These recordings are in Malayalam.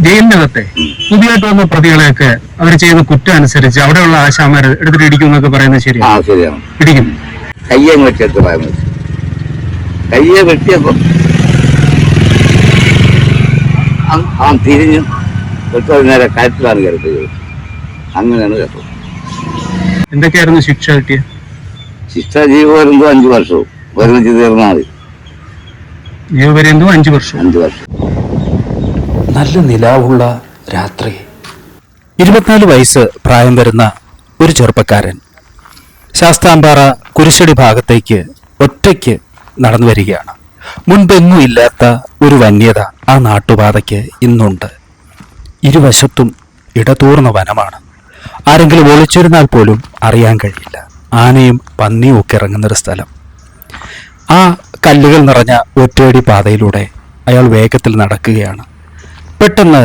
ജയിലിനകത്തെ പുതിയതായിട്ട് വന്ന പ്രതികളെയൊക്കെ അവർ ചെയ്ത കുറ്റം അനുസരിച്ച് അവിടെയുള്ള ആശാമാർ എടുത്തിട്ട് ഇടിക്കും എന്നൊക്കെ പറയുന്നത് ശരിയാണ്. ഇടിക്കും. കയ്യെ വെട്ടിയെടുത്ത് പറയുന്നത്, കയ്യെ വെട്ടിയപ്പോ അവൻ തിരിഞ്ഞു നേരെ കയറ്റിലാണ് കരുതുക. അങ്ങനെയാണ് കേട്ടത്. എന്തൊക്കെയായിരുന്നു ശിക്ഷ കിട്ടിയ? ശിക്ഷ ജീവപര്യന്തം 5 വർഷവും ഒരുമിച്ച് തീർന്നാൽ മതി. ജീവപര്യന്തം 5 വർഷം. 5 വർഷം. നല്ല നിലാവുള്ള രാത്രി. 24 വയസ്സ് പ്രായം വരുന്ന ഒരു ചെറുപ്പക്കാരൻ ശാസ്താംപാറ കുരിശടി ഭാഗത്തേക്ക് ഒറ്റയ്ക്ക് നടന്നു വരികയാണ്. മുൻപെങ്ങും ഇല്ലാത്ത ഒരു വന്യത ആ നാട്ടുപാതയ്ക്ക് ഇന്നുണ്ട്. ഇരുവശത്തും ഇടതൂർന്ന വനമാണ്. ആരെങ്കിലും ഒളിച്ചിരുന്നാൽ പോലും അറിയാൻ കഴിയില്ല. ആനയും പന്നിയും ഒക്കെ ഇറങ്ങുന്നൊരു സ്ഥലം. ആ കല്ലുകൾ നിറഞ്ഞ ഒറ്റയടി പാതയിലൂടെ അയാൾ വേഗത്തിൽ നടക്കുകയാണ്. പെട്ടെന്ന്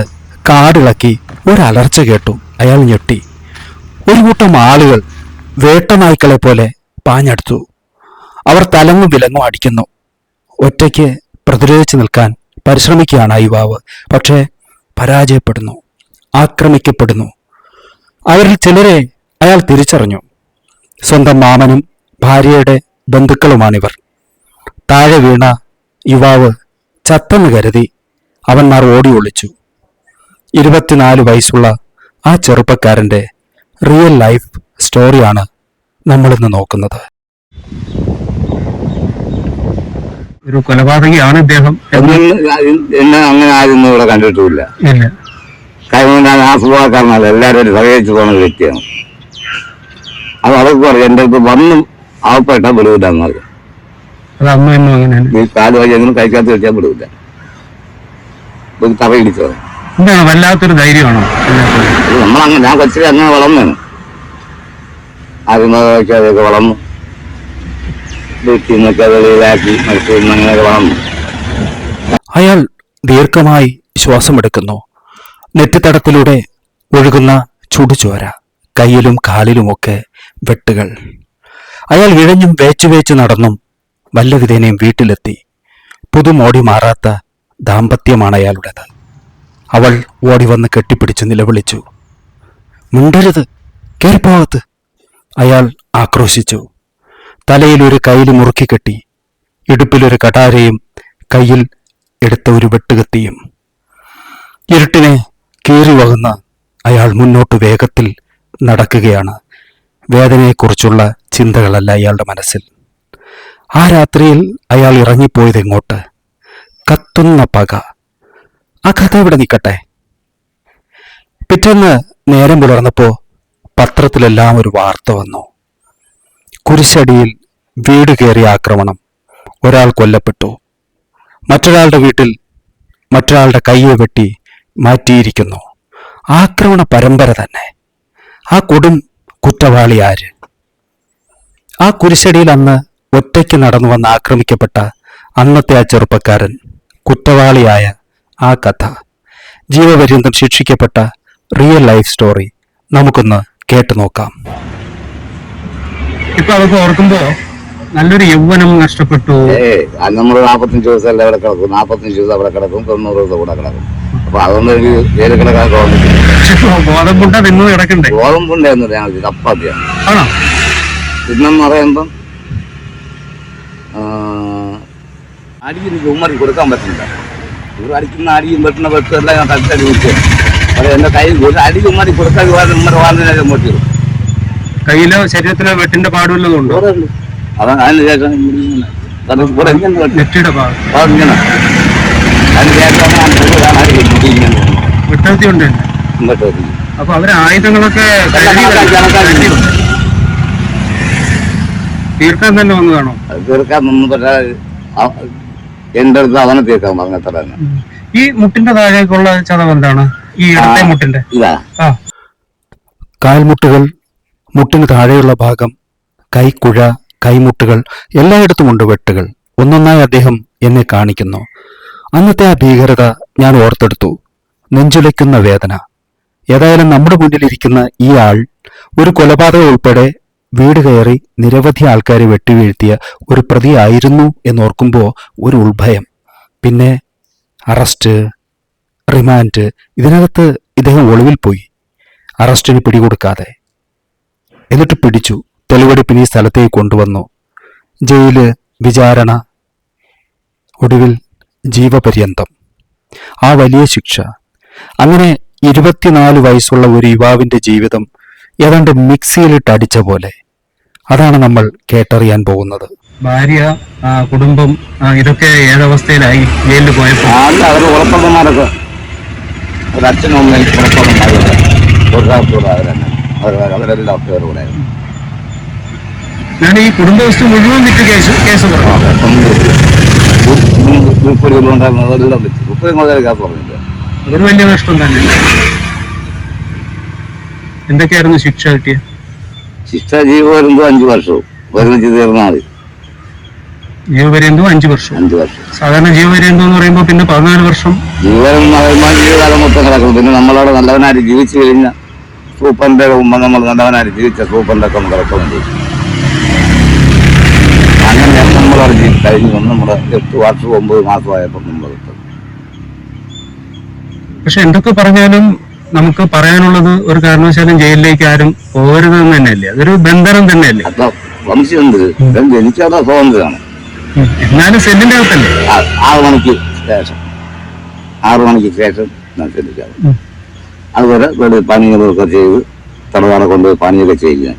കാടിളക്കി ഒരലർച്ച കേട്ടു. അയാൾ ഞെട്ടി. ഒരു കൂട്ടം ആളുകൾ വേട്ടനായ്ക്കളെ പോലെ പാഞ്ഞടുത്തു. അവർ തലങ്ങും വിലങ്ങും അടിക്കുന്നു. ഒറ്റയ്ക്ക് പ്രതിരോധിച്ചു നിൽക്കാൻ പരിശ്രമിക്കുകയാണ് ആ യുവാവ്. പക്ഷേ പരാജയപ്പെടുന്നു, ആക്രമിക്കപ്പെടുന്നു. അവരിൽ ചിലരെ അയാൾ തിരിച്ചറിഞ്ഞു. സ്വന്തം മാമനും ഭാര്യയുടെ ബന്ധുക്കളുമാണിവർ. താഴെ വീണ യുവാവ് ചത്തെന്ന് കരുതി അവന്മാർ ഓടി ഒളിച്ചു. 24 വയസ്സുള്ള ആ ചെറുപ്പക്കാരൻ്റെ റിയൽ ലൈഫ് സ്റ്റോറിയാണ് നമ്മളിന്ന് നോക്കുന്നത്. ഒരു കൊലപാതകയാണ് ഇദ്ദേഹം. എന്നെ അങ്ങനെ ആരും ഇവിടെ കണ്ടിട്ടുമില്ല. കാരണം ഞാൻ ആ സ്വഭാവക്കാരനല്ല, എല്ലാവരും സഹകരിച്ചു പോകുന്ന ഒരു വ്യക്തിയാണ്. അത് അവർക്ക് പറയും, എൻ്റെ അടുത്ത് വന്നും ആവപ്പെട്ട വിടുവില്ലെന്ന് പറയും. കാല് വഴി എങ്ങനെ കഴിക്കാത്ത വെച്ചാൽ വിടുവില്ല. തറ ഇടിച്ചോ വല്ലാത്തൊരു ധൈര്യമാണോ? നമ്മളങ്ങനെ ഞാൻ കൊച്ചിലെ അങ്ങനെ വളർന്നാണ്. ആദ്യമൊക്കെ അതൊക്കെ വളർന്നു, വീട്ടിൽ നിന്നൊക്കെ വെളിയിലാക്കി അങ്ങനെയൊക്കെ വളർന്നു. അയാൾ ദീർഘമായി ശ്വാസമെടുക്കുന്നു. നെറ്റിത്തടത്തിലൂടെ ഒഴുകുന്ന ചുടുചോര, കയ്യിലും കാലിലുമൊക്കെ വെട്ടുകൾ. അയാൾ ഇഴഞ്ഞും വേച്ചു നടന്നും വല്ലവിധേനയും വീട്ടിലെത്തി. പുതുമോടി മാറാത്ത ദാമ്പത്യമാണ് അയാളുടേത്. അവൾ ഓടി വന്ന് കെട്ടിപ്പിടിച്ച് നിലവിളിച്ചു. മിണ്ടരുത്, കേറിപ്പോകത്ത്, അയാൾ ആക്രോശിച്ചു. തലയിൽ ഒരു കൈലി മുറുക്കിക്കെട്ടി, ഇടുപ്പിലൊരു കടാരയും കയ്യിൽ എടുത്ത ഒരു വെട്ടുകത്തിയും. ഇരുട്ടിനെ കീറി വകുന്ന അയാൾ മുന്നോട്ട് വേഗത്തിൽ നടക്കുകയാണ്. വേദനയെക്കുറിച്ചുള്ള ചിന്തകളല്ല അയാളുടെ മനസ്സിൽ. ആ രാത്രിയിൽ അയാൾ ഇറങ്ങിപ്പോയതെങ്ങോട്ട്? കത്തുന്ന പക. ആ കഥ ഇവിടെ നിൽക്കട്ടെ. പിറ്റേന്ന് നേരം പുലർന്നപ്പോ പത്രത്തിലെല്ലാം ഒരു വാർത്ത വന്നു. കുരിശടിയിൽ വീട് കയറിയ ആക്രമണം, ഒരാൾ കൊല്ലപ്പെട്ടു. മറ്റൊരാളുടെ വീട്ടിൽ മറ്റൊരാളുടെ കയ്യെ വെട്ടി മാറ്റിയിരിക്കുന്നു. ആക്രമണ പരമ്പര തന്നെ. ആ കൊടും കുറ്റവാളി ആര്? ആ കുരിശടിയിൽ അന്ന് ഒറ്റയ്ക്ക് നടന്നു വന്ന് ആക്രമിക്കപ്പെട്ട അന്നത്തെ ആ ചെറുപ്പക്കാരൻ, കുറ്റവാളിയായ ആ കഥ, ജീവപര്യന്തം ശിക്ഷിക്കപ്പെട്ട റിയൽ ലൈഫ് സ്റ്റോറി നമുക്കൊന്ന് കേട്ടു നോക്കാം. ഇപ്പൊ അതൊക്കെ ഓർക്കുമ്പോ നല്ലൊരു യൗവനം നഷ്ടപ്പെട്ടു. നമ്മൾ 45 ദിവസം അല്ല അവിടെ കിടക്കും, 45 ദിവസം അവിടെ കിടക്കും, 90 ദിവസം കൂടെ കിടക്കും. അപ്പൊ അതൊന്നും എനിക്ക് ജയിലിൽ കിടക്കാൻ തോന്നുന്നില്ല. ഗോതമ്പുണ്ട തിന്നു കിടക്കണ്ടേ? ഗോതമ്പുണ്ടായിരുന്നു ഞങ്ങൾക്ക് ചപ്പാത്തിയാണ്. പിന്നെന്ന് പറയുമ്പം അടിക്ക് ഉമ്മറി കൊടുക്കാൻ പറ്റില്ല. ഇവർ അടിക്കുന്ന അടിയും വെട്ടുന്ന വെട്ടെല്ലാം ഞാൻ തട്ടടി വിളിച്ചു. അത് എന്റെ കയ്യിൽ ഒരു അടി ഉമ്മറി കൊടുക്കാൻ ഉമ്മർ വാങ്ങുന്നതിനെ മോട്ടി കയ്യിലോ ശരീരത്തിലോ വെട്ടിന്റെ പാടുള്ളതുണ്ടോ? അതാണ് അതിന് ശേഷം നെറ്റിയുടെ ഭാഗം ഇങ്ങനെ അതിന് ശേഷം വെട്ടത്തി ഉണ്ട്. അപ്പൊ അവര് ആയുധങ്ങളൊക്കെ തീർക്കാൻ തന്നെ വന്നതാണോ? തീർക്കാൻ ഒന്നും പറ്റാതെ എന്റെ അടുത്ത് അവനെ തീർക്കാൻ പറഞ്ഞത്ര തന്നെ. ഈ മുട്ടിന്റെ താഴേക്കുള്ള ചതവ് എന്താണ്? ഈ ഇടത്തെ മുട്ടിന്റെ ഇതാ കാൽമുട്ടുകൾ, മുട്ടിന് താഴെയുള്ള ഭാഗം, കൈക്കുഴ, കൈമുട്ടുകൾ, എല്ലായിടത്തുമുണ്ട് വെട്ടുകൾ. ഒന്നൊന്നായി അദ്ദേഹം എന്നെ കാണിക്കുന്നു. അന്നത്തെ ആ ഭീകരത ഞാൻ ഓർത്തെടുത്തു. നെഞ്ചുലയ്ക്കുന്ന വേദന. ഏതായാലും നമ്മുടെ മുന്നിലിരിക്കുന്ന ഈ ആൾ ഒരു കൊലപാതകം ഉൾപ്പെടെ വീട് കയറി നിരവധി ആൾക്കാരെ വെട്ടിവീഴ്ത്തിയ ഒരു പ്രതിയായിരുന്നു എന്നോർക്കുമ്പോൾ ഒരു ഉൾഭയം. പിന്നെ അറസ്റ്റ്, റിമാൻഡ്, ഇതിനകത്ത് ഇദ്ദേഹം ഒളിവിൽ പോയി, അറസ്റ്റിന് പിടികൊടുക്കാതെ. എന്നിട്ട് പിടിച്ചു, തെളിവെടുപ്പിന് ഈ സ്ഥലത്തേക്ക് കൊണ്ടുവന്നു. ജയില്, വിചാരണ, ഒടുവിൽ ജീവപര്യന്തം. ആ വലിയ ശിക്ഷ. അങ്ങനെ 24 വയസ്സുള്ള ഒരു യുവാവിന്റെ ജീവിതം ഏതാണ്ട് മിക്സിയിലിട്ട് അടിച്ച പോലെ. അതാണ് നമ്മൾ കേട്ടറിയാൻ പോകുന്നത്. ഭാര്യ, കുടുംബം, ഇതൊക്കെ ഏതവസ്ഥയിലായി ജയിലിൽ പോയപ്പോ? അവർ ഉറപ്പന്മാരൊക്കെ ഒരു അച്ഛനും അമ്മയും ഉറപ്പന്മാരൊക്കെ അവരെല്ലാം കൂടെ. ഞാൻ ഈ കുടുംബവസ്തു മുഴുവൻ വിറ്റ് കേസ് അതൊരു വലിയ നഷ്ടം തന്നെ. എന്തൊക്കെയായിരുന്നു ശിക്ഷ കിട്ടിയ? ശിക്ഷ ജീവപര്യന്തം 5 വർഷവും ഒരുമിച്ച് തീർന്നാൽ മതി. ജീവപര്യന്തം 5 വർഷം. 5 വർഷം. സാധാരണ ജീവപര്യന്തം എന്ന് പറയുമ്പോൾ പിന്നെ 14 വർഷം ജീവിതകാലം മൊത്തം കിടക്കും. പിന്നെ നമ്മളവിടെ നല്ലവനായിട്ട് ജീവിച്ചു കഴിഞ്ഞാൽ സൂപ്പറിന്റെ മുമ്പ് നമ്മൾ നല്ലവനായിട്ട് ജീവിച്ച സൂപ്പറിന്റെ ഒക്കെ കിടക്കുന്നുണ്ട്. അങ്ങനെ നമ്മളവിടെ കഴിഞ്ഞു വന്ന് നമ്മുടെ 8 വർഷം 9 മാസമായപ്പോൾ നമ്മൾ. പക്ഷെ എന്തൊക്കെ പറഞ്ഞാലും നമുക്ക് പറയാനുള്ളത് ഒരു കാരണവശാലും ജയിലിലേക്ക് ആരും പോരുതെന്ന് തന്നെയല്ലേ? അതൊരു ബന്ധനം തന്നെയല്ലേ? അപ്പൊ വംശമുണ്ട്. എനിക്കവിടെ സ്വാതന്ത്ര്യമാണ്. എന്നാലും സെല്ലിന്റെ അകത്തല്ലേ? 6 മണിക്ക് ശേഷം ഞാൻ ശ്രദ്ധിക്കാം. അതുവരെ ഇവിടെ പണികളൊക്കെ ചെയ്ത് തറവാട കൊണ്ടുപോയി പണിയൊക്കെ ചെയ്യുക.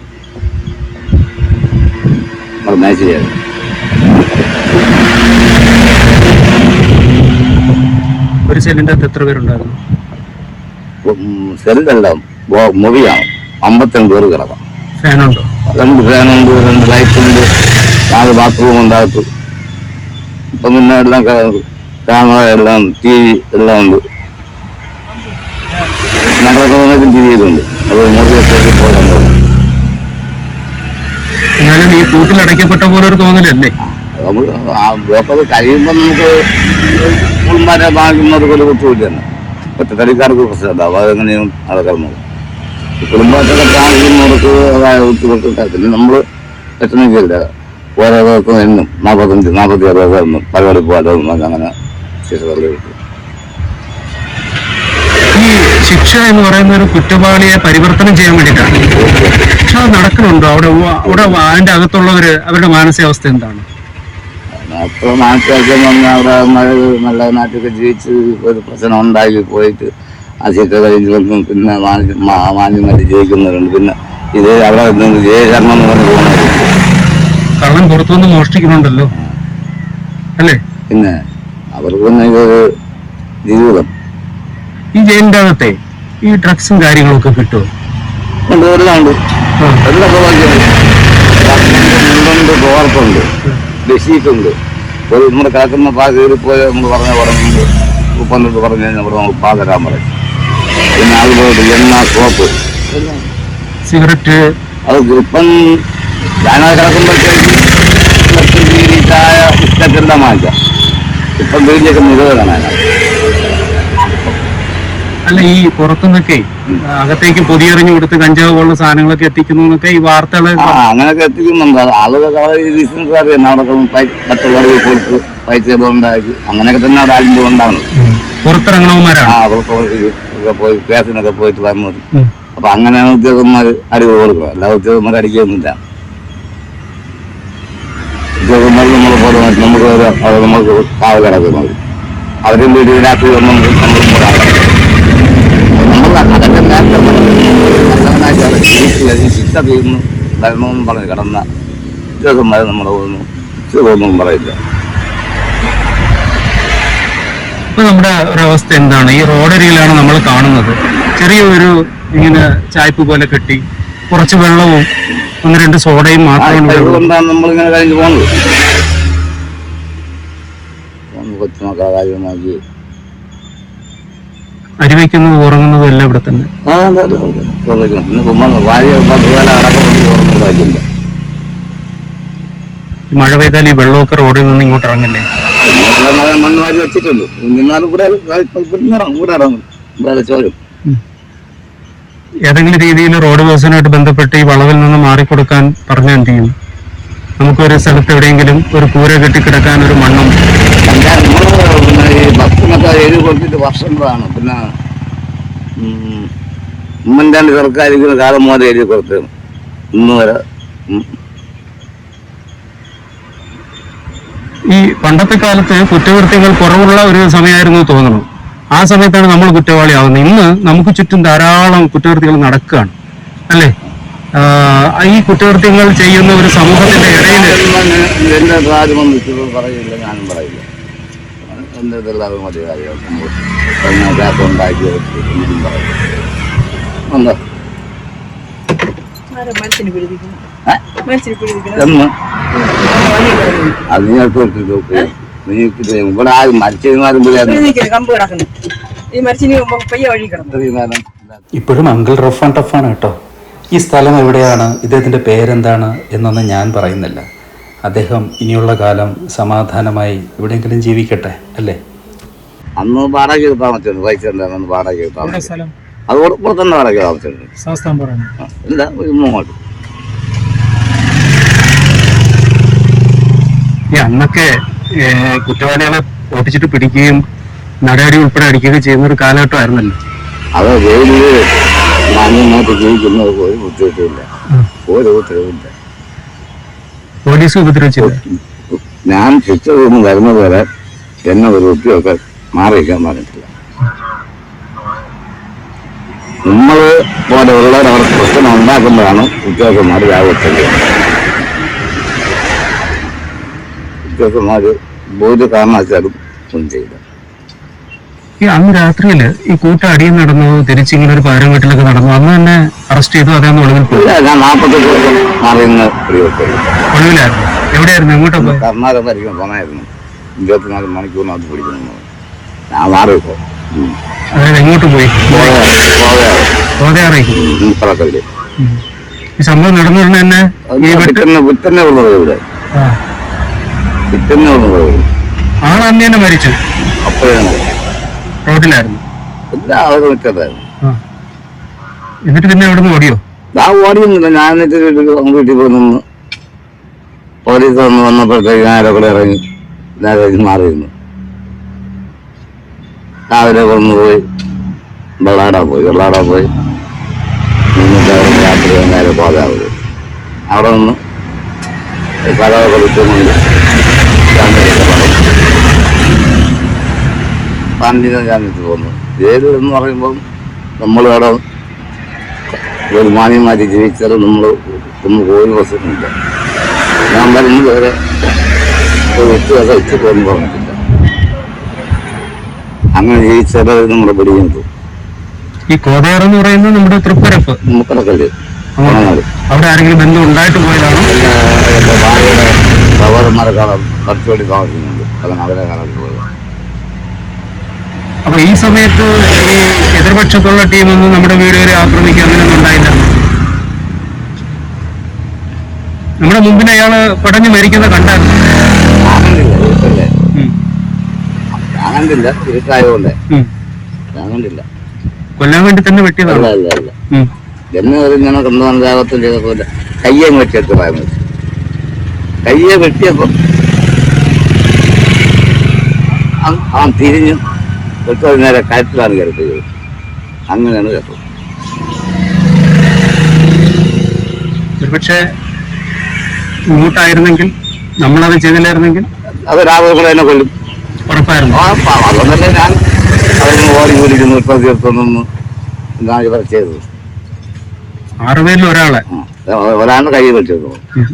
മേശയാണ്. ഒരു സെല്ലിന്റെ അകത്ത് എത്ര പേരുണ്ടായിരുന്നു? സെല്ലെല്ലാം മുറിയാണ്. 52 പേര് കിടക്കാം. ഫാനുണ്ടോ? 2 ഫാനുണ്ട്, 2 ലൈറ്റുണ്ട്, 4 ബാത്റൂം ഉണ്ടാക്കും. ഇപ്പം പിന്നെ എല്ലാം ക്യാമറ, എല്ലാം TV എല്ലാം ഉണ്ട്. ഞങ്ങളൊക്കെ TV യിലുണ്ട്. അത് മുറിയൊക്കെ പോലുണ്ട്. എന്നാലും ഈ കൂട്ടിലടയ്ക്കപ്പെട്ട പോലെ ഒരു തോന്നലല്ലേ? നമുക്ക് കഴിയുമ്പോൾ നമുക്ക് കുടുംബാരെ വാങ്ങിക്കുന്നവർക്ക് ഒരു കുറ്റമില്ല തന്നെ. ഒറ്റത്തടിക്കാർക്ക് പ്രശ്നമുണ്ടാവും. അതെങ്ങനെയും നടക്കുന്നത്. കുടുംബാറ്റൊക്കെ താമസിക്കുന്നവർക്ക് പിന്നെ നമ്മൾ പറ്റുന്നില്ല. ഓരോ പേർക്കും എന്നും 45-46 എന്നും പരിപാടി പോകാനും അങ്ങനെ ശിക്ഷ. ഈ ശിക്ഷ എന്ന് പറയുന്ന ഒരു കുറ്റവാളിയെ പരിവർത്തനം ചെയ്യാൻ വേണ്ടിയിട്ടാണ്. പക്ഷെ അത് നടക്കുന്നുണ്ടോ? അവിടെ അതിന്റെ അകത്തുള്ളവര് അവരുടെ മാനസികാവസ്ഥ എന്താണ്? അപ്പോൾ നാട്ടിലൊക്കെ അവിടെ നല്ല നാട്ടിലൊക്കെ ജീവിച്ച് ഒരു പ്രശ്നം ഉണ്ടാക്കി പോയിട്ട് ആ ശിക്ഷ കഴിഞ്ഞ് വന്നും പിന്നെ മാന്യമായിട്ട് ജയിക്കുന്നവരുണ്ട്. പിന്നെ ഇത് അവിടെ ജയിക്കണം എന്ന് പറഞ്ഞ് പോകുന്നവരുണ്ട്. കള്ളൻ പുറത്തുനിന്ന് മോഷ്ടിക്കുന്നുണ്ടല്ലോ അല്ലേ? പിന്നെ അവർക്ക് പിന്നെ ഇതൊരു ജീവിതം. ഈ ജയിലിന്റെ അകത്തെ ഈ ഡ്രഗ്സും കാര്യങ്ങളൊക്കെ കിട്ടുമോ? എല്ലാം ഉണ്ട്. എല്ലാ സൗകര്യമുണ്ട്. തോർപ്പുണ്ട്, ബെഡ്ഷീറ്റുണ്ട്. ഒരു നമ്മൾ കിടക്കുന്ന കയറി പോയി നമ്മൾ പറഞ്ഞുണ്ട് ഉപ്പന്നിട്ട് പറഞ്ഞു കഴിഞ്ഞാൽ അവിടെ നമുക്ക് തരാൻ പറയും. പിന്നെ അതുപോലെ എണ്ണ, സോപ്പ്, സിഗരറ്റ്. അത് ഇപ്പം ഞാനത് കിടക്കുമ്പോഴത്തേക്ക് ചായ, ബിസ്ക്കറ്റ് എല്ലാം വാങ്ങിക്കാം. ഇപ്പം വീട്ടിലേക്ക് നിരോധനമാണ്. അല്ല, ഈ പുറത്തുനിന്നൊക്കെ അകത്തേക്ക് പൊതിയെറിഞ്ഞു കൊടുത്ത് കഞ്ചാവ് പോലുള്ള സാധനങ്ങളൊക്കെ എത്തിക്കുന്നു എന്നൊക്കെ ഈ വാർത്തകൾ അങ്ങനെയൊക്കെ എത്തിക്കുന്നുണ്ട്. ആളുകൾ ബിസിനസ് അറിയാം. അവിടെ പച്ചക്കറി കൊടുത്ത് പൈസ ഉണ്ടാക്കി അങ്ങനെയൊക്കെ തന്നെ അവിടെ ആദ്യം ഉണ്ടാകുന്നത്. പുറത്തിറങ്ങണവന്മാരാണ് പോയി കേസിനൊക്കെ പോയിട്ട് വരുന്നത്. അപ്പൊ അങ്ങനെയാണ് ഉദ്യോഗന്മാർ അടിവ് കൊടുക്കുക. എല്ലാ ഉദ്യോഗന്മാർ അടിക്കൊന്നുമില്ല. ഉദ്യോഗന്മാർ നമ്മളെ പോലെ നമുക്ക് നമുക്ക് കാവൽ കിടക്കുന്നത്. അവരും വീട്ടിൽ രാത്രി വന്നു ശിക്ഷ തീർന്നു വരണമെന്നും പറഞ്ഞ് കിടന്ന ഉദ്യോഗന്മാരെ നമ്മുടെ ഒന്നും പറയില്ല. ഇപ്പൊ നമ്മുടെ ഒരവസ്ഥ എന്താണ്? ഈ റോഡരികിലാണ് നമ്മൾ കാണുന്നത്. ചെറിയൊരു ഇങ്ങനെ ചായ്പ് പോലെ കെട്ടി കുറച്ച് വെള്ളവും 1-2 സോഡയും മാത്രമാണ്. അതുകൊണ്ടാണ് നമ്മളിങ്ങനെ കഴിഞ്ഞ് പോകുന്നത്. കൊച്ചുമക്കളെ കാര്യമാക്കി അരിവയ്ക്കുന്നതും ഉറങ്ങുന്നതും എല്ലാം ഇവിടെ തന്നെ. മഴ പെയ്താൽ ഈ വെള്ളമൊക്കെ റോഡിൽ നിന്ന് ഇങ്ങോട്ട് ഇറങ്ങില്ലേ? മണ്ണ് വാരി വെച്ചിട്ടുണ്ട്. നിന്നാലും കൂടെ ചോരും. ഏതെങ്കിലും രീതിയിൽ റോഡ് വികസനമായിട്ട് ബന്ധപ്പെട്ട് ഈ വളവിൽ നിന്ന് മാറിക്കൊടുക്കാൻ പറഞ്ഞാൽ എന്ത് ചെയ്യും? നമുക്കൊരു സ്ഥലത്ത് എവിടെയെങ്കിലും ഒരു കൂര കെട്ടിക്കിടക്കാൻ ഒരു മണ്ണും പിന്നെ ഈ ഭക്ഷണമൊക്കെ എഴുതി കൊടുത്തിട്ട് വർഷങ്ങളാണ്. പിന്നെ ഉമ്മൻചാണ്ടി സർക്കാരിക്കുന്ന കാലം മുതൽ എഴുതി കൊടുത്ത് ഇന്ന് വരെ. ഈ പണ്ടത്തെ കാലത്ത് കുറ്റകൃത്യങ്ങൾ കുറവുള്ള ഒരു സമയമായിരുന്നു തോന്നുന്നു. ആ സമയത്താണ് നമ്മൾ കുറ്റവാളിയാവുന്നത്. ഇന്ന് നമുക്ക് ചുറ്റും ധാരാളം കുറ്റകൃത്യങ്ങൾ നടക്കുകയാണ് അല്ലേ? ഈ കുറ്റകൃത്യങ്ങൾ ചെയ്യുന്ന ഒരു സമൂഹത്തിന്റെ ഇടയിൽ എന്റെ കാര്യമൊന്നും ഇച്ചിരി പറയില്ല, ഞാനും പറയില്ല. എന്റെ ഇതെല്ലാവരും മതി കാര്യം ഉണ്ടാക്കി പറയില്ല. എന്താ എന്ന് അത് ഞാൻ ഇവിടെ ആരും മരിച്ചതിമാരും ഇപ്പോഴും അങ്കിൾ റഫ് ആൻഡ് ടഫാണ് കേട്ടോ. ഈ സ്ഥലം എവിടെയാണ്, ഇദ്ദേഹത്തിൻ്റെ പേരെന്താണ് എന്നൊന്നും ഞാൻ പറയുന്നില്ല. അദ്ദേഹം ഇനിയുള്ള കാലം സമാധാനമായി എവിടെയെങ്കിലും ജീവിക്കട്ടെ അല്ലേ? അന്ന് വാടക താമസിച്ചിട്ടുണ്ട്. പൈസ ഉണ്ടായിരുന്നു വാടക താമസിച്ചു. അത് ഇവിടെ തന്നെ വാടക താമസിച്ചിട്ടുണ്ട്. ഇല്ല ഇങ്ങോട്ട് അന്നൊക്കെ കുറ്റവാളികളെ ഓട്ടിച്ചിട്ട് പിടിക്കുകയും നടപടി ഉൾപ്പെടെ അടിക്കുകയും ചെയ്യുന്ന ഒരു കാലഘട്ടമായിരുന്നല്ലോ. അത് ജയിലില് മാന്യമായിട്ട് ജീവിക്കുന്നത് ഒരു ബുദ്ധിമുട്ടില്ല, ഒരു ഉത്തരവില്ല. പോലീസ് ഉപദ്രവിച്ചില്ല. ഞാൻ ശിക്ഷ നിന്ന് വരുന്നത് വരെ എന്നെ ഒരു കുട്ടിയൊക്കെ മാറിയിരിക്കാൻ പറഞ്ഞിട്ടില്ല. നമ്മൾ പോലെ ഉള്ളവർ അവർക്ക് പ്രശ്നം ഉണ്ടാക്കുമ്പോഴാണ് ഉദ്യോഗസ്ഥന്മാർ വ്യാപകത്തില്ല. ഉദ്യോഗസ്ഥന്മാർ ഒരു കാരണവശാലും ഒന്നും ചെയ്യില്ല. ഈ അന്ന് രാത്രിയില് ഈ കൂട്ടടിയും നടന്നു, തിരിച്ചിങ്ങനെ ഒരു പാരം വീട്ടിലൊക്കെ നടന്നു. അന്ന് തന്നെ അറസ്റ്റ് ചെയ്തു. അതേന്ന് ഒളിവിൽ പോയി. ഞാൻ 48 വർഷം മാറിയുന്ന ഒളിവിലായിരുന്നു. എവിടെയായിരുന്നു? എങ്ങോട്ടാ പോയി? കർണാടക ഭരിക്കുന്ന സമയമായിരുന്നു. 24 മണിക്കൂറിനകത്ത് പിടിക്കുന്നു. ഞാൻ മാറിപ്പോ. അതായത് എങ്ങോട്ട് പോയി? ഗോതയാറേക്ക്. ഈ സംഭവം നടന്നു തന്നെ വിത്തന്നെ ഉള്ളത് ഇവിടെ. വിത്തന്നെ ഉള്ളത് ആള് അന്ന് തന്നെ മരിച്ചു. അപ്പോഴാണ് റോഡിലായിരുന്നു. എല്ലാവരും വിറ്റതായിരുന്നു. എന്നിട്ട് പിന്നെ എവിടെ നിന്ന് ഓടിയോ? ഞാൻ ഓടിയൊന്നുമില്ല. ഞാൻ എന്നിട്ട് വീട്ടിൽ പോയി നിന്ന് പോലീസ് വന്നപ്പോഴത്തേക്ക് ഞാൻ കൂടെ ഇറങ്ങി നേരെ മാറിയിരുന്നു. രാവിലെ കൊണ്ടുപോയി വെള്ളാടാ പോയി രാത്രി നേരെ പോകാതെ അവിടെ നിന്ന് കഥകളൊക്കെ വിറ്റുകൊണ്ട് പാൻഡിനെ ഞാനിട്ട് പോന്നു. ജയിലിൽ എന്ന് പറയുമ്പോൾ നമ്മൾ അവിടെ ഒരു മാന്യമാറ്റി ജീവിച്ചാലും നമുക്ക് ഒരു പ്രശ്നമില്ല. ഞാൻ വരുന്നത് വരെ ഒരു വ്യക്തിയൊക്കെ ഇച്ചിട്ടൊന്നും പറഞ്ഞിട്ടില്ല. അങ്ങനെ ജീവിച്ചാലും നമ്മുടെ പിടിയുന്നത്. ഈ കോതയാർ എന്ന് പറയുന്നത് നമ്മുടെ തൃപ്പരപ്പ് മുക്കടക്കല്. അവിടെ ആരെങ്കിലും ബന്ധം ഉണ്ടായിട്ട് പോയതാണോ? എൻ്റെ ഭാര്യയുടെ സഹോദരന്മാരെ കാണാൻ കുറച്ചുകൂടി താമസിക്കുന്നുണ്ട്. അതാണ് അവരെ കാണാൻ പോയത്. അപ്പൊ ഈ സമയത്ത് ഈ എതിർപക്ഷത്തുള്ള ടീമൊന്നും നമ്മുടെ വീടുകളെ ആക്രമിക്കുക അങ്ങനെയൊന്നും ഉണ്ടായില്ല. നമ്മുടെ മുമ്പിൽ അയാള് പടഞ്ഞു മരിക്കുന്ന കണ്ടായിരുന്നു. കാണണ്ടില്ല, ഇരുട്ടായതുകൊണ്ട് കാണണ്ടില്ല. കൊല്ലാൻ വേണ്ടി തന്നെ വെട്ടിയതാണ്. അല്ല എന്നെ ഇങ്ങനെ കണ്ടുവന്നാകത്തും ചെയ്തപ്പോലെ കയ്യെ വെട്ടിയെടുത്ത് പറയുന്നത്. കയ്യെ വെട്ടിയപ്പോ അവൻ തിരിഞ്ഞു വെട്ടത് നേരെ കയറ്റിലാണ് കയറിയത്. അങ്ങനെയാണ് കേട്ടത്. ഒരുപക്ഷെ ഇങ്ങോട്ടായിരുന്നെങ്കിൽ നമ്മളത് ചെയ്തില്ലായിരുന്നെങ്കിൽ അത് രാവിലെ കൂടെ എന്നെ കൊല്ലും ഉറപ്പായിരുന്നു. അതുകൊണ്ടല്ലേ ഞാൻ അതിന് ഓടി കൂടിക്കുന്നു തീർത്തൊന്നു എന്നാണ് ഇവർ ചെയ്തത്. 6 പേരിൽ ഒരാളെ ഒരാളിന് കൈ വെട്ടിയത്.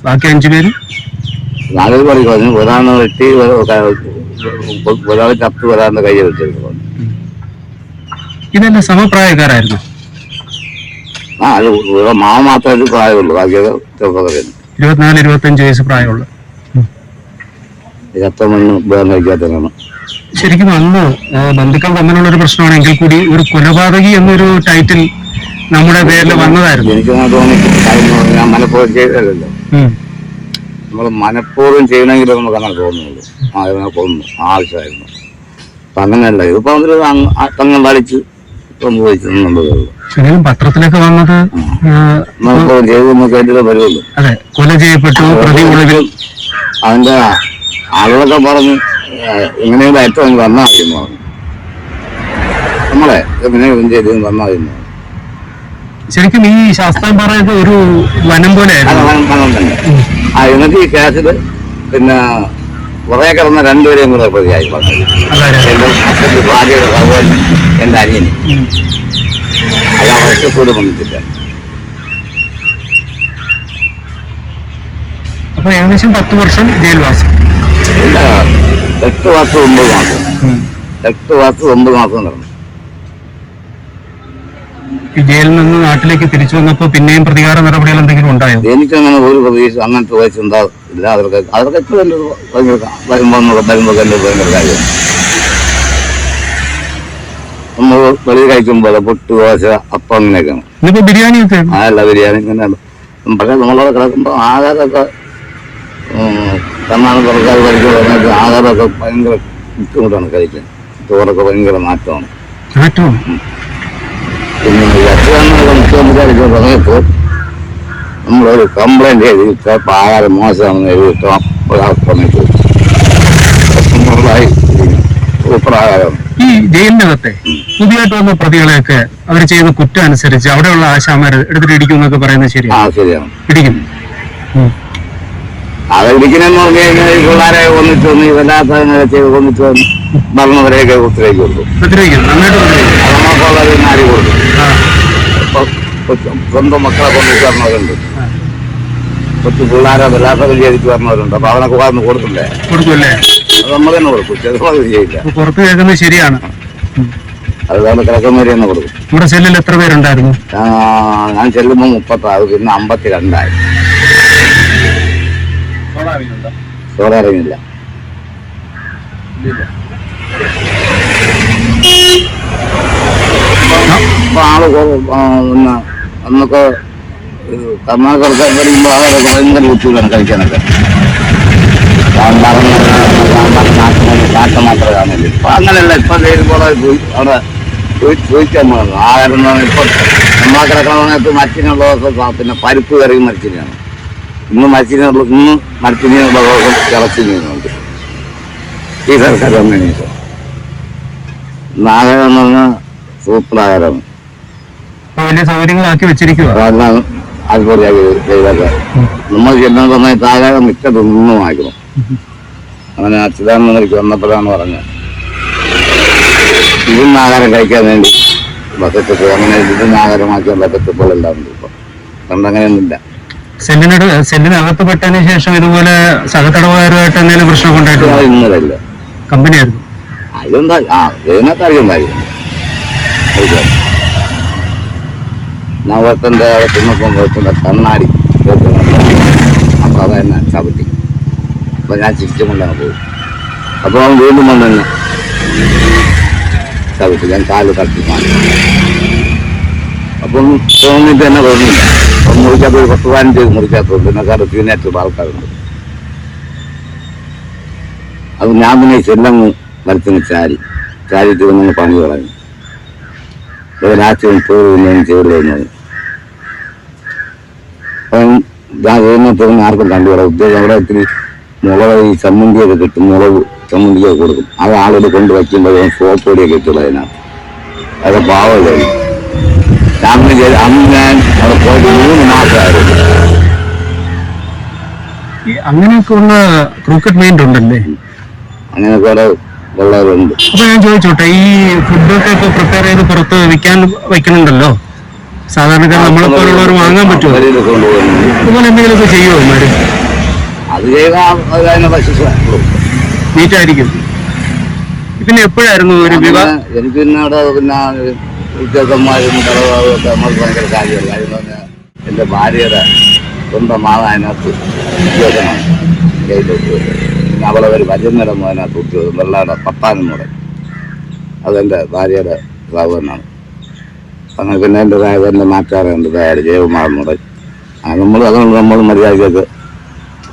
ബാക്കി 5 പേര് 4 പറഞ്ഞു. ഒരാളിനെ വെട്ടി ഒരാൾ ചത്ത് ഒരാളിന്റെ കൈ വെട്ടിയത്. ഇതെല്ലാം സമപ്രായക്കാരായിരുന്നു. അത് മാവ് മാത്രമേ പ്രായമുള്ളൂ. ബാക്കിയൊക്കെ ചെറുപ്പക്കാരെ 24-25 വയസ്സ് പ്രായമുള്ള. ചത്തമണ്ണ് ഉപയോഗം കഴിക്കാത്തതാണ്. ശരിക്കും അന്ന് ബന്ധുക്കൾ തമ്മിലുള്ള ഒരു പ്രശ്നമാണെങ്കിൽ കൂടി ഒരു കൊലപാതകി എന്നൊരു ടൈറ്റിൽ നമ്മുടെ പേരിൽ വന്നതായിരുന്നു. എനിക്ക് തോന്നി ഞാൻ മനഃപൂർവ്വം ചെയ്തല്ലോ. നമ്മൾ മനഃപൂർവ്വം ചെയ്യണമെങ്കിൽ നമുക്ക് അങ്ങനെ തോന്നുള്ളൂ. അതിനെ കൊന്നു ആവശ്യമായിരുന്നു. അപ്പൊ അങ്ങനെയല്ല. ഇതിപ്പോ തങ്ങം വലിച്ച് സംഭവിച്ചെന്നുള്ളതേ ഉള്ളൂ. ശരിക്കും പത്രത്തിലൊക്കെ വന്നത് നമുക്ക് ചെയ്തെന്ന് കേട്ടിട്ട് വരുള്ളൂ. അതെ, കൊല ചെയ്യപ്പെട്ടു, പ്രതി ഒളിവിൽ. അതിന്റെ ആളുകളൊക്കെ പറഞ്ഞ് ഇങ്ങനെയുള്ള ഏറ്റവും വന്നാൽ മതി എന്ന് പറഞ്ഞു. നമ്മളെ എങ്ങനെയും ചെയ്ത് വന്നാൽ മതി എന്ന് പറഞ്ഞു. ശരിക്കും ഈ ശാസ്താംപാറയൊക്കെ ഒരു വനം പോലെ വനം തന്നെ. എന്നിട്ട് ഈ കേസിൽ പിന്നെ കുറെ കിടന്ന രണ്ടുപേരെയും കൂടെ പ്രതിയായി പറഞ്ഞു. എന്റെ അച്ഛൻ്റെ ഭാര്യയുടെ സഹോദരൻ, എന്റെ അനിയന്. അത് അവർക്ക് കൂടെ വന്നിട്ടില്ല. അപ്പൊ ഏകദേശം 10 വർഷം ജയിൽവാസം. ഇല്ല, 8 വർഷം 9 മാസം. 8 വർഷം 9 മാസം നടന്നു. ഈ ജയിലിൽ നിന്ന് നാട്ടിലേക്ക് തിരിച്ചു വന്നപ്പോ പിന്നെയും പ്രതികാര നടപടികൾ എന്തെങ്കിലും ഉണ്ടായോ? എനിക്കങ്ങനെ ഒരു പ്രതീക്ഷ അങ്ങനത്തെ വയസ്സ് ഉണ്ടാവില്ല. അതൊക്കെ വരുമ്പോ ഭയങ്കര കാര്യം. നമ്മൾ വെളി കഴിക്കുമ്പോൾ പൊട്ട്, ദോശ, അപ്പം അങ്ങനെയൊക്കെയാണ്. ഇന്നിപ്പോ ബിരിയാണി ഒക്കെ അതല്ല ബിരിയാണി ഇങ്ങനെ. പക്ഷെ നമ്മളവിടെ കിടക്കുമ്പോൾ ആഹാരമൊക്കെ കണ്ണാണ് തുറക്കാതെ കഴിക്കുന്ന സമയത്ത് ആഹാരമൊക്കെ ഭയങ്കര ബുദ്ധിമുട്ടാണ് കഴിക്കാൻ. ചോറൊക്കെ ഭയങ്കര മാറ്റമാണ്. പിന്നെ മുഖ്യമന്ത്രി കഴിക്കുന്ന സമയത്ത് നമ്മളൊരു കംപ്ലൈന്റ് എഴുതിയിട്ട് ആഹാരം മോശമാണെന്ന് എഴുതിയിട്ട് സമയത്ത് സൂപ്പറാകാരം. ഈ ജയിലിനകത്തെ പുതിയതായിട്ട് വന്ന പ്രതികളെയൊക്കെ അവർ ചെയ്യുന്ന കുറ്റം അനുസരിച്ച് അവിടെയുള്ള ആശാമാര് എടുത്തിട്ട് ഇടിക്കും എന്നൊക്കെ പറയുന്നത് ശരിയാണ്? ശരിയാണ്, ഇടിക്കും. അത് ഇടിക്കണമെന്ന് പറഞ്ഞു കഴിഞ്ഞാൽ ഈ പിള്ളേരെ ഒന്നിച്ച് വല്ലാത്ത ചെയ്ത് ഒന്നിച്ച് ഭരണവരെയൊക്കെ ഉത്തരേക്ക് കൊടുക്കും. നമ്മൾക്കുള്ളത് നാരി കൊടുക്കും. സ്വന്തം മക്കളെ കൊണ്ടിട്ട് വരണവരുണ്ട്, കൊച്ചു പിള്ളേരെ വല്ലാത്ത ചെയ്തിട്ട് വരണവരുണ്ട്. അപ്പൊ അവനൊക്കെ വന്ന് കൊടുക്കില്ലേ? കൊടുക്കുമല്ലേ? അത് നമ്മൾ തന്നെ കൊടുക്കും. ചെറുപ്പം ചെയ്യില്ല. പുറത്ത് കേൾക്കുന്നത് ശരിയാണ്. അതുകൊണ്ട് കിടക്കുന്നവരെ തന്നെ കൊടുക്കും. നമ്മുടെ സെല്ലിൽ എത്ര പേരുണ്ടായിരുന്നു? ഞാൻ ചെല്ലുമ്പോ 36, പിന്നെ 52ആയി. ചോറിറങ്ങില്ല. ഇപ്പൊ ആള് പിന്നെ അന്നൊക്കെ കർണാടക വരുമ്പോ അവരൊക്കെ ഭയങ്കര ബുദ്ധിമുട്ടാണ് കഴിക്കാനൊക്കെ. കാട്ട മാത്രമേ കാണില്ല. ഇപ്പൊ അങ്ങനെയല്ല. ഇപ്പൊ പോലെ പോയി അവിടെ ചോദിക്കാൻ പോകുന്നു ആഹാരം. ഇപ്പൊ നമ്മളെ കിടക്കണ സമയത്ത് മച്ചിനുള്ളതൊക്കെ പിന്നെ പരിപ്പ് കറി മരിച്ചിനാണ്. ഇന്ന് മരത്തിനുള്ള ദിവസം ഇറച്ചി മീനുണ്ട് ഈ സർക്കാർ വന്നതിന് ശേഷം. ആഹാരം എന്ന് പറഞ്ഞാൽ സൂപ്പർ ആഹാരമാണ്. വലിയ സൗകര്യങ്ങളാക്കി വെച്ചിരിക്കുക. അതെല്ലാം അതുപോലെയാക്കി ചെയ്തൊക്കെ നമ്മൾ ചെല്ലുന്ന സമയത്ത് ആഹാരം മിക്ക തിന്നു വാങ്ങിക്കണം. അങ്ങനെ അച്യുതാനന്ദനിക്ക് വന്നപ്പോഴാണ് പറഞ്ഞത് ഇതിന്ന് ആഹാരം കഴിക്കാൻ വേണ്ടി ബക്കറ്റ്. അങ്ങനെ ഇതിന്ന് ആഹാരമാക്കിയ ബക്കറ്റുകൾ എല്ലാം ഉണ്ട്. ഇപ്പം കണ്ടങ്ങനെയൊന്നുമില്ല. സെല്ലിനകത്ത് പെട്ടതിന് ശേഷം ഇതുപോലെ സഹതടവുകാരുമായിട്ട് എന്തെങ്കിലും പ്രശ്നം ഉണ്ടായിട്ടില്ല? ഇന്നലല്ല, കമ്പനിയായിരുന്നു. അതെന്താ ഇതിനകത്ത് അറിയുണ്ടായിരുന്നു. നവത്തിന്റെ അകത്തുനിന്നപ്പം കണ്ണാടി അപ്പൊ അത് തന്നെ ചവിട്ടി. അപ്പൊ ഞാൻ ചിരിച്ചു കൊണ്ടാണ് പോയി. അപ്പൊ അവൻ വീണ്ടും വന്നെ ചവിട്ടി. ഞാൻ കാല് തട്ടി മാറ്റി. അപ്പം തോന്നിട്ട് തന്നെ തോന്നില്ല. അപ്പം മുറിക്കാത്ത 10-15 മുറിക്കാത്തത്. പിന്നെ കറുപ്പിനേറ്റ് ആൾക്കാരുണ്ട്. അത് ഞാൻ പിന്നെ ചെല്ലങ്ങ് വരത്തിന് ചാരിട്ട് വന്നു പണി കളഞ്ഞു. രാത്രി പോയി ചെയ്തു. അപ്പം ഞാൻ തോന്നുന്ന ആർക്കും കണ്ടുകൂടാ. ഉദ്യോഗം അവിടെ ഒത്തിരി മുളക് ഈ ചമ്മന്തിയൊക്കെ കിട്ടും. മുളക് ചമ്മന്തിയൊക്കെ കൊടുക്കും. അത് ആളുകൾ കൊണ്ട് വയ്ക്കുമ്പോൾ സോപ്പ് പൊടിയൊക്കെ കിട്ടുള്ളൂ അതിനകത്ത്. അതൊക്കെ പാവമില്ല. അന്ന് ഞാൻ അവിടെ പോയിട്ട് 3 മാസമായിരുന്നു. അങ്ങനെയൊക്കെ ഉള്ള ക്രൂക്കറ്റ് മൈൻഡ് ഉണ്ടല്ലേ? അങ്ങനെയൊക്കെ ഉള്ളവരുണ്ട്. അപ്പൊ ഞാൻ ചോദിച്ചോട്ടെ, ഈ ഫുഡൊക്കെ ഇപ്പൊ പ്രിപ്പയർ ചെയ്ത് പുറത്ത് വിൽക്കാൻ വയ്ക്കണുണ്ടല്ലോ, സാധാരണക്കാർ നമ്മളെ പോലുള്ളവർ വാങ്ങാൻ പറ്റുമോ? അതുപോലെ എന്തെങ്കിലുമൊക്കെ ചെയ്യുമോ അവന്മാര്? അത് ചെയ്താൽ നീറ്റായിരിക്കും. പിന്നെ എപ്പോഴായിരുന്നു ഒരു വിവാഹം? എനിക്ക് പിന്നെ അവിടെ പിന്നെ ഉദ്യോഗന്മാരും കടവാതൊക്കെ നമുക്ക് ഭയങ്കര കാര്യമല്ല. കാര്യം പറഞ്ഞാൽ എൻ്റെ ഭാര്യയുടെ സ്വന്തം മാവ് അതിനകത്ത് ഉദ്യോഗമാണ്. പിന്നെ അവളെ ഒരു ഭജനടം അതിനകത്ത് ഉദ്യോഗം. വെള്ളാട പത്താനും പറയും. അതെൻ്റെ ഭാര്യയുടെ സഹോദരനാണ്. അങ്ങനെ പിന്നെ എൻ്റെ എൻ്റെ മാറ്റാറുണ്ട് ജയകുമാറിനോട്. അതുകൊണ്ട് നമ്മൾ മര്യാദയ്ക്കൊക്കെ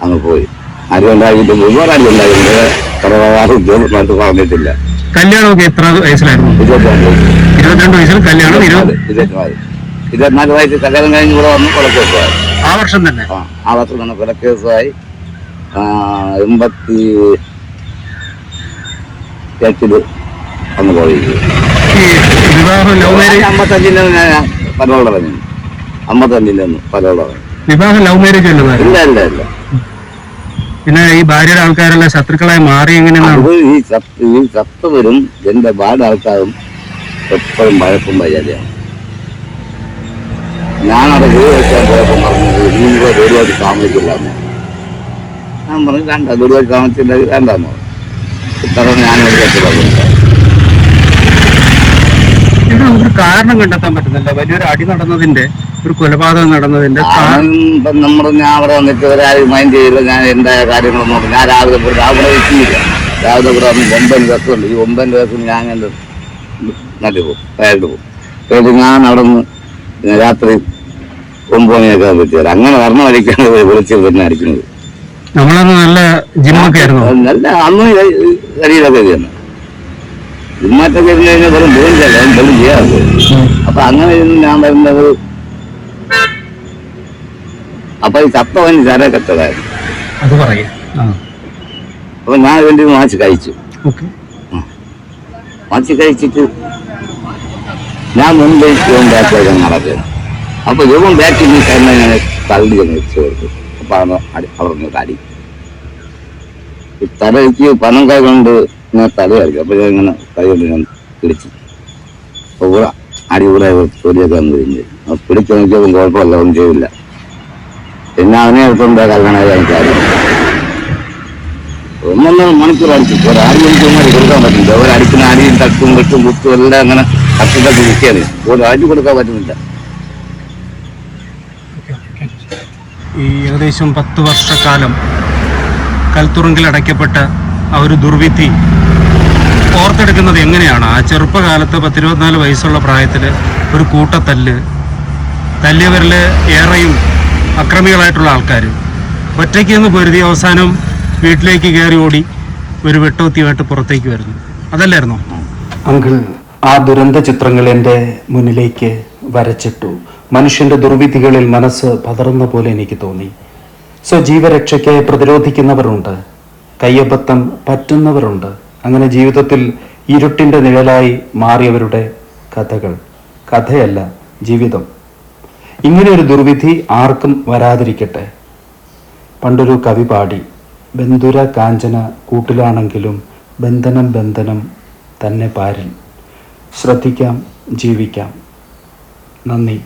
അങ്ങ് പോയി. ആരും ഉണ്ടാക്കിയിട്ട് ഒരുപാട് ആരും ഉണ്ടായിരുന്നു. കടവാറ് ഉദ്യോഗമായിട്ട് പറഞ്ഞിട്ടില്ല. കല്യാണമൊക്കെ എത്ര വയസ്സിലായിരുന്നു? 22 22 വയസ്സിൽ കല്യാണം, 24 വയസ്സിൽ കല്യാണം കഴിഞ്ഞ് ഇവിടെ വന്ന് കൊലക്കേസുമായി. ആ വർഷം തന്നെ. ആ വർഷം തന്നെ കൊലക്കേസുമായി. 88 അന്ന് പോയി. ഈ വിവാഹം ലവ് മാരേജ് 55 ഞാൻ പലോളറങ്ങി. 55 പലോളറങ്ങി. വിവാഹം ലവ് മാരേജ് അല്ലെന്നായിരുന്നു? ഇല്ല. പിന്നെ ഈ ഭാര്യയുടെ ആൾക്കാരെല്ലാം ശത്രുക്കളായി മാറി എങ്ങനെയാണ്? ഈ ചത്തവരും എന്റെ ഭാര്യ ആൾക്കാരും എപ്പോഴും വഴക്കും വയ്യാതെയാണ്. ഞാനവിടെ വീട് വെച്ചാൽ പോയപ്പോൾ പറഞ്ഞത് ഒരുപാട് താമസിക്കില്ല. ഞാൻ പറഞ്ഞു വേണ്ട, ഒരുപാട് താമസിച്ചില്ല, വേണ്ടെന്ന് പറഞ്ഞു. ഇത്ര ഞാനൊരു കെട്ടിടം നമുക്കൊരു കാരണം കണ്ടെത്താൻ പറ്റുന്നില്ല. വലിയൊരു അടി നടന്നതിന്റെ, ഒരു കൊലപാതകം നടന്നതിന്റെ ഞാൻ അവിടെ വന്നിട്ട് ഒരാളും മൈൻഡ് ചെയ്യില്ല. ഞാൻ എന്തായ കാര്യങ്ങളും നോക്കും. ഞാൻ രാവിലെ എത്തിയില്ല. രാവിലെ ഇവിടെ വന്ന് 9 ദിവസമുണ്ട്. ഈ 9 ദിവസം ഞാൻ എൻ്റെ നല്ലി പോകും, വയലിട്ട് പോകും. എന്നിട്ട് ഞാൻ അവിടെ നിന്ന് രാത്രി 9 മണിയൊക്കെ പറ്റിയത്. അങ്ങനെ വരണ വഴിക്കാണ് വിളിച്ച് തന്നെ അടിക്കുന്നത്. നമ്മളന്ന് നല്ല ജിമ്മൊക്കെ ആയിരുന്നു. നല്ല അന്ന് ശരീരമൊക്കെ തന്നെ ജിമ്മറ്റൊക്കെ ഇരുന്ന് കഴിഞ്ഞാൽ വെറും വെറും ചെയ്യാറ്. അപ്പൊ അങ്ങനെ ഇരുന്ന് ഞാൻ വരുന്നത്. അപ്പൊ ഈ ചത്തവന് ചര കെട്ടതായിരുന്നു. അപ്പൊ ഞാൻ വേണ്ടി മാച്ച് കഴിച്ചു. മാച്ച് കഴിച്ചിട്ട് ഞാൻ മുൻപ് ഇവൻ ബാക്കിലേക്ക് നടക്കുന്നു. അപ്പൊ ഇവൻ ബാക്കിൽ നീ തന്നെ ഇങ്ങനെ തള്ളി എന്ന് വെച്ച് കൊടുത്തു. അപ്പൊ അവിടെ അടി ഈ തലയ്ക്ക് പനം കൈ കൊണ്ട് ഞാൻ തല കളിക്കും. അപ്പൊ ഞാൻ ഇങ്ങനെ കൈ കൊണ്ട് ഞാൻ പിടിച്ചു. അപ്പൊ കൂടെ അടി കൂടെ തൊലിയൊക്കെ വന്നു കഴിഞ്ഞ് പിടിച്ചു നോക്കിയപ്പോൾ കുഴപ്പമില്ല, ഒന്നും ചെയ്തില്ല. പിന്നെ അവനെ എടുത്തോണ്ട് കല്യാണം എനിക്കറിയാം. 1.5 മണിക്കൂർ അടിച്ചു. ഒരു 6 മണിക്കൂർ കൊടുക്കാൻ പറ്റില്ല. അവരടിക്കുന്ന അടിയും തട്ടും വെട്ടും കുത്തും എല്ലാം അങ്ങനെ തട്ടിട്ടൊക്കെ ഇരിക്കുകയാണ്. ഒരു അടി കൊടുക്കാൻ പറ്റുന്നില്ല. ഈ ഏകദേശം 10 വർഷക്കാലം കൽത്തുറുങ്കിൽ അടയ്ക്കപ്പെട്ട ആ ഒരു ദുർവിധി ഓർത്തെടുക്കുന്നത് എങ്ങനെയാണ്? ആ ചെറുപ്പകാലത്ത് 10-24 വയസ്സുള്ള പ്രായത്തിൽ ഒരു കൂട്ടത്തല്ല്, തല്ലിയവരിൽ ഏറെയും അക്രമികളായിട്ടുള്ള ആൾക്കാർ ഒറ്റയ്ക്ക് നിന്ന് പൊരുതി അവസാനം വീട്ടിലേക്ക് കയറി ഓടി ഒരു വെട്ടോത്തിയായിട്ട് പുറത്തേക്ക് വരുന്നു. അതല്ലായിരുന്നോ അങ്കിൾ? ആ ദുരന്ത ചിത്രങ്ങൾ എൻ്റെ മുന്നിലേക്ക് വരച്ചിട്ടു. മനുഷ്യന്റെ ദുർവിധികളിൽ മനസ്സ് പതറുന്ന പോലെ എനിക്ക് തോന്നി. സ്വജീവരക്ഷയ്ക്കായി പ്രതിരോധിക്കുന്നവരുണ്ട്, കയ്യബദ്ധം പറ്റുന്നവരുണ്ട്. അങ്ങനെ ജീവിതത്തിൽ ഇരുട്ടിന്റെ നിഴലായി മാറിയവരുടെ കഥകൾ, കഥയല്ല ജീവിതം. ഇങ്ങനെ ഒരു ദുർവിധി ആർക്കും വരാതിരിക്കട്ടെ. പണ്ടൊരു കവി പാടി, ബന്ധുര കാഞ്ചന കൂട്ടിലാണെങ്കിലും ബന്ധനം ബന്ധനം തന്നെ പാരിൽ. ശ്രദ്ധിക്കാം, ജീവിക്കാം. നന്ദി.